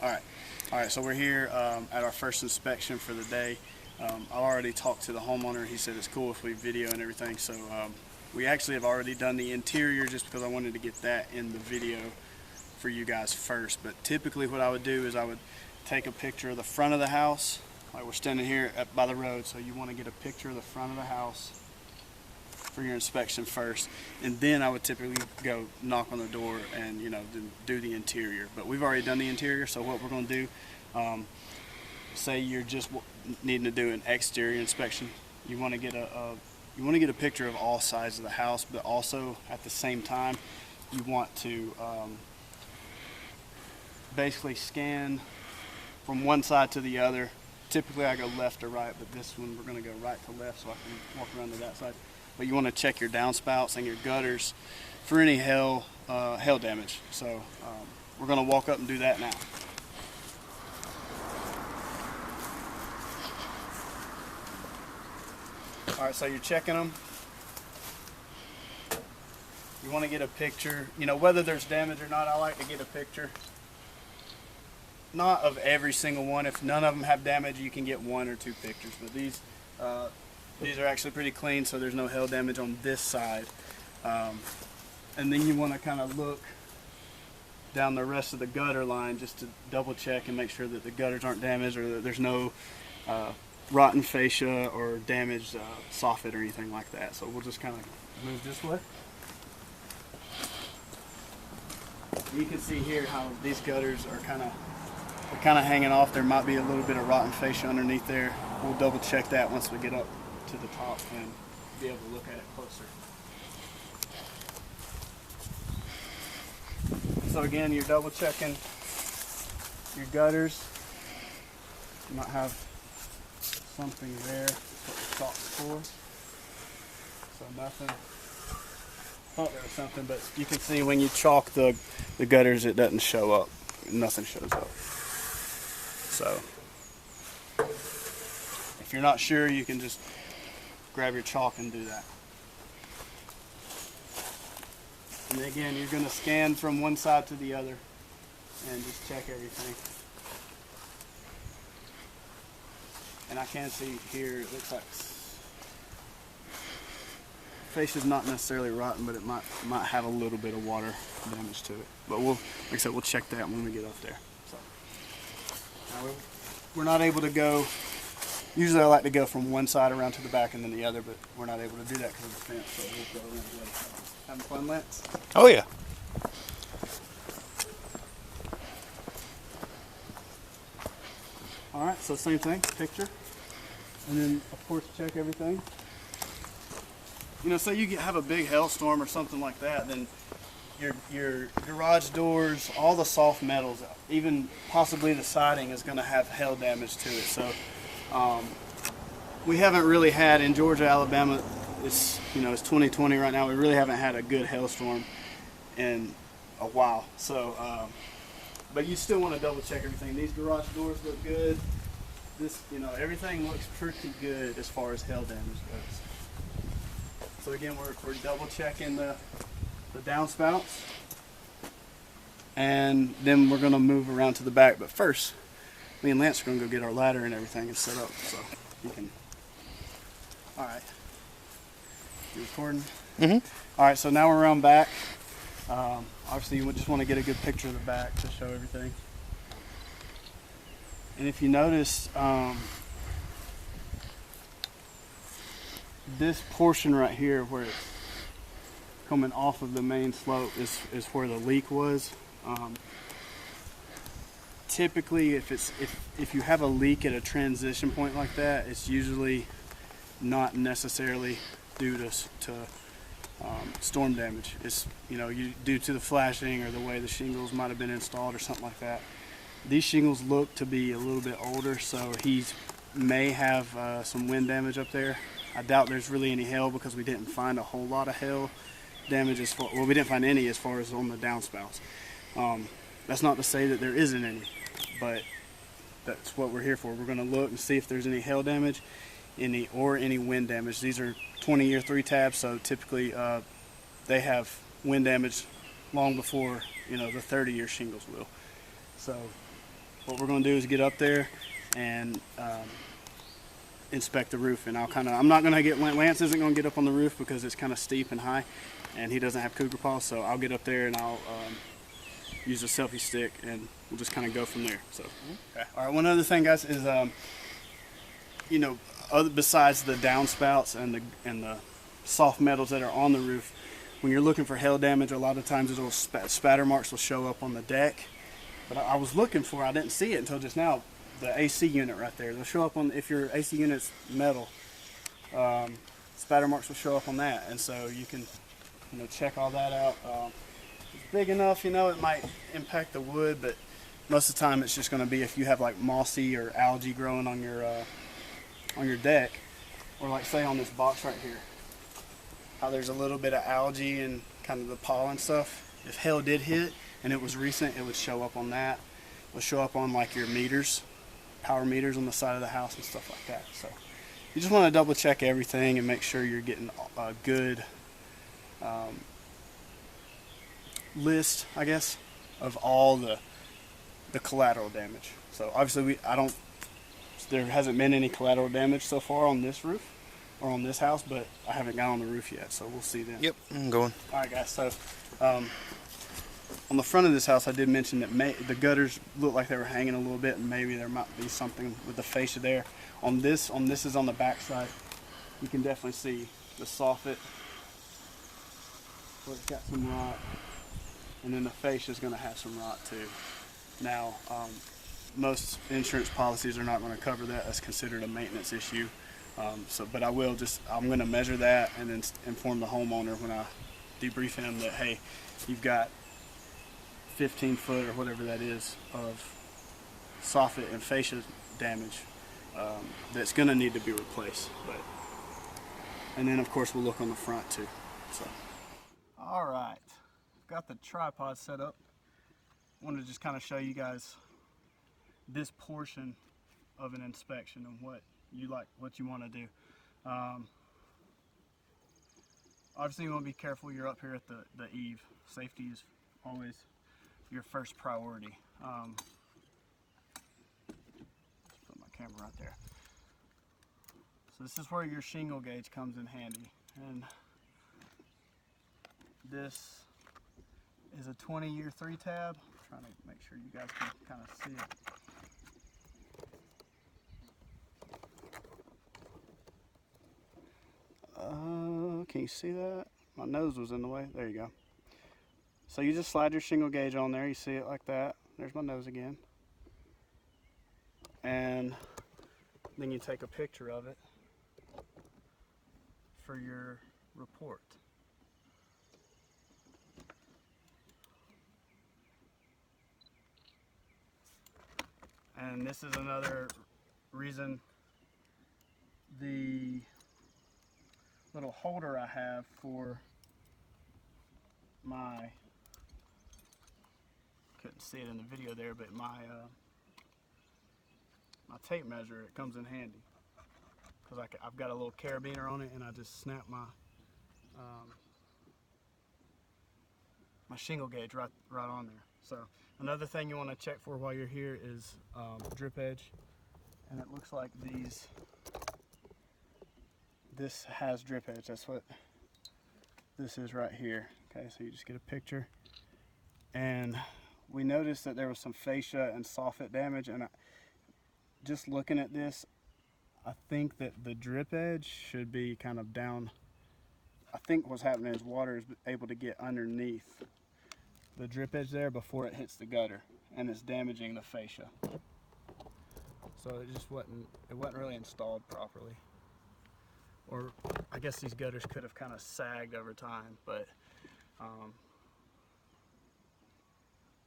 All right, so we're here at our first inspection for the day. I already talked to the homeowner. He said it's cool if we video and everything. So we actually have already done the interior just because I wanted to get that in the video for you guys first. But typically what I would do is I would take a picture of the front of the house. Like we're standing here by the road, so you want to get a picture of the front of the house for your inspection first, and then I would typically go knock on the door and do the interior. But we've already done the interior, so what we're going to do, say you're just needing to do an exterior inspection, you want to get a picture of all sides of the house, but also at the same time you want to basically scan from one side to the other. Typically I go left to right, but this one we're going to go right to left so I can walk around to that side. But you want to check your downspouts and your gutters for any hail damage. So we're going to walk up and do that now. All right, so you're checking them. You want to get a picture, whether there's damage or not. I like to get a picture, not of every single one. If none of them have damage, you can get one or two pictures. But these are actually pretty clean, so there's no hail damage on this side. And then you want to kind of look down the rest of the gutter line just to double check and make sure that the gutters aren't damaged or that there's no rotten fascia or damaged soffit or anything like that. So we'll just kind of move this way. You can see here how these gutters are kind of hanging off. There might be a little bit of rotten fascia underneath there. We'll double check that once we get up to the top and be able to look at it closer. So again, you're double checking your gutters. You might have something there. That's what the chalk's for. So nothing. Thought there was something, but you can see when you chalk the gutters, it doesn't show up. Nothing shows up. So if you're not sure, you can just grab your chalk and do that. And then again, you're going to scan from one side to the other and just check everything. And I can see here, it looks like fascia's not necessarily rotten, but it might have a little bit of water damage to it. But like I said, we'll check that when we get up there. So now we're not able to go. Usually I like to go from one side around to the back and then the other, but we're not able to do that because of the fence, so we'll go around the other side. Having fun, Lance? Oh yeah. All right, so same thing, picture, and then of course check everything. Say you have a big hailstorm or something like that, then your garage doors, all the soft metals, even possibly the siding is going to have hail damage to it. So we haven't really had in Georgia, Alabama. It's 2020 right now. We really haven't had a good hailstorm in a while. So, but you still want to double check everything. These garage doors look good. This, everything looks pretty good as far as hail damage goes. So again, we're double checking the downspouts, and then we're going to move around to the back. But first, me and Lance are going to go get our ladder and everything and set up. So you can. All right. You recording? Mm-hmm. All right. So now we're around back. Obviously, you just want to get a good picture of the back to show everything. And if you notice, this portion right here where it's coming off of the main slope is where the leak was. Typically if you have a leak at a transition point like that, it's usually not necessarily due to storm damage. It's due to the flashing or the way the shingles might have been installed or something like that. These shingles look to be a little bit older, so he may have some wind damage up there. I doubt there's really any hail because we didn't find a whole lot of hail damage we didn't find any as far as on the downspouts. That's not to say that there isn't any, but that's what we're here for. We're going to look and see if there's any hail damage, any wind damage. These are 20-year 3-tabs, so typically they have wind damage long before the 30-year shingles will. So what we're going to do is get up there and inspect the roof. And I'm not going to get, Lance isn't going to get up on the roof because it's kind of steep and high, and he doesn't have cougar paws, so I'll get up there and I'll use a selfie stick, and we'll just kind of go from there. So, okay. All right, one other thing, guys, is besides the downspouts and the soft metals that are on the roof, when you're looking for hail damage, a lot of times little spatter marks will show up on the deck. But I was looking for, I didn't see it until just now, the AC unit right there. They'll show up on, if your AC unit's metal, spatter marks will show up on that, and so you can check all that out. It's big enough, it might impact the wood, but most of the time it's just going to be if you have like mossy or algae growing on your deck, or like say on this box right here, how there's a little bit of algae and kind of the pollen stuff. If hail did hit and it was recent, it would show up on that. It would show up on like your meters, power meters on the side of the house and stuff like that. So you just want to double check everything and make sure you're getting a good list, I guess, of all the collateral damage. So obviously there hasn't been any collateral damage so far on this roof or on this house, but I haven't got on the roof yet, so we'll see then. Yep, I'm going. All right, guys, so on the front of this house, I did mention that the gutters look like they were hanging a little bit, and maybe there might be something with the fascia there. On this is on the back side. You can definitely see the soffit where it's got some rot, and then the fascia is going to have some rot too. Now, most insurance policies are not going to cover that. That's considered a maintenance issue. But I'm going to measure that and then inform the homeowner when I debrief him that, hey, you've got 15 foot or whatever that is of soffit and fascia damage that's going to need to be replaced. And then of course we'll look on the front too. So, all right, got the tripod set up. Wanted to just kind of show you guys this portion of an inspection and what you want to do. Obviously you want to be careful. You're up here at the eave. Safety is always your first priority. Just put my camera right there. So this is where your shingle gauge comes in handy, and this is a 20-year 3-tab. Trying to make sure you guys can kind of see it. Can you see that? My nose was in the way. There you go. So you just slide your shingle gauge on there. You see it like that. There's my nose again. And then you take a picture of it for your report. And this is another reason the little holder I have for my, couldn't see it in the video there, but my tape measure, it comes in handy because I've got a little carabiner on it, and I just snap my my shingle gauge right on there. So another thing you want to check for while you're here is drip edge, and it looks like this has drip edge. That's what this is right here. Okay, so you just get a picture, and we noticed that there was some fascia and soffit damage, and just looking at this, I think that the drip edge should be kind of down. I think what's happening is water is able to get underneath the drip edge there before it hits the gutter, and it's damaging the fascia. So it just wasn't really installed properly. Or I guess these gutters could have kind of sagged over time, but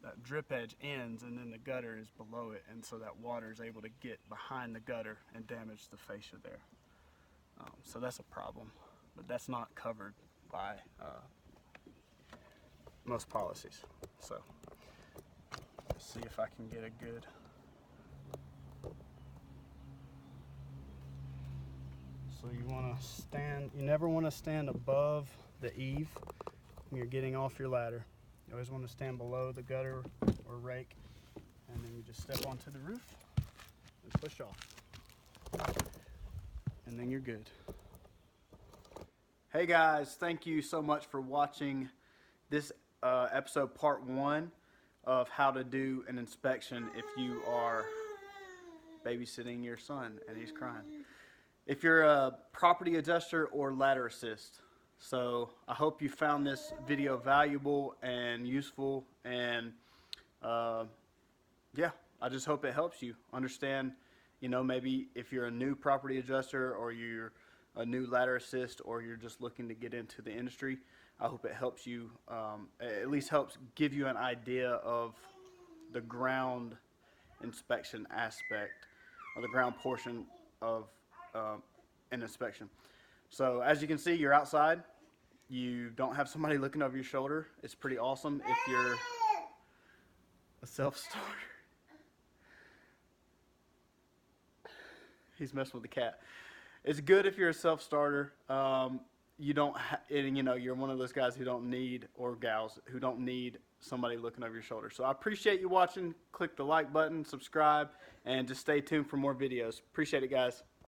that drip edge ends and then the gutter is below it, and so that water is able to get behind the gutter and damage the fascia there. So that's a problem, but that's not covered by most policies. So let's see if I can get a good. So you never want to stand above the eave when you're getting off your ladder. You always want to stand below the gutter or rake and then you just step onto the roof and push off, and then you're good. Hey guys, thank you so much for watching this episode part 1 of how to do an inspection if you are babysitting your son and he's crying. If you're a property adjuster or ladder assist. So I hope you found this video valuable and useful, and yeah, I just hope it helps you understand, maybe if you're a new property adjuster or you're a new ladder assist or you're just looking to get into the industry. I hope it helps you, at least helps give you an idea of the ground inspection aspect or the ground portion of an inspection. So as you can see, you're outside. You don't have somebody looking over your shoulder. It's pretty awesome if you're a self-starter. He's messing with the cat. It's good if you're a self-starter. You don't, you're one of those guys who don't need, or gals who don't need somebody looking over your shoulder. So I appreciate you watching. Click the like button, subscribe, and just stay tuned for more videos. Appreciate it, guys.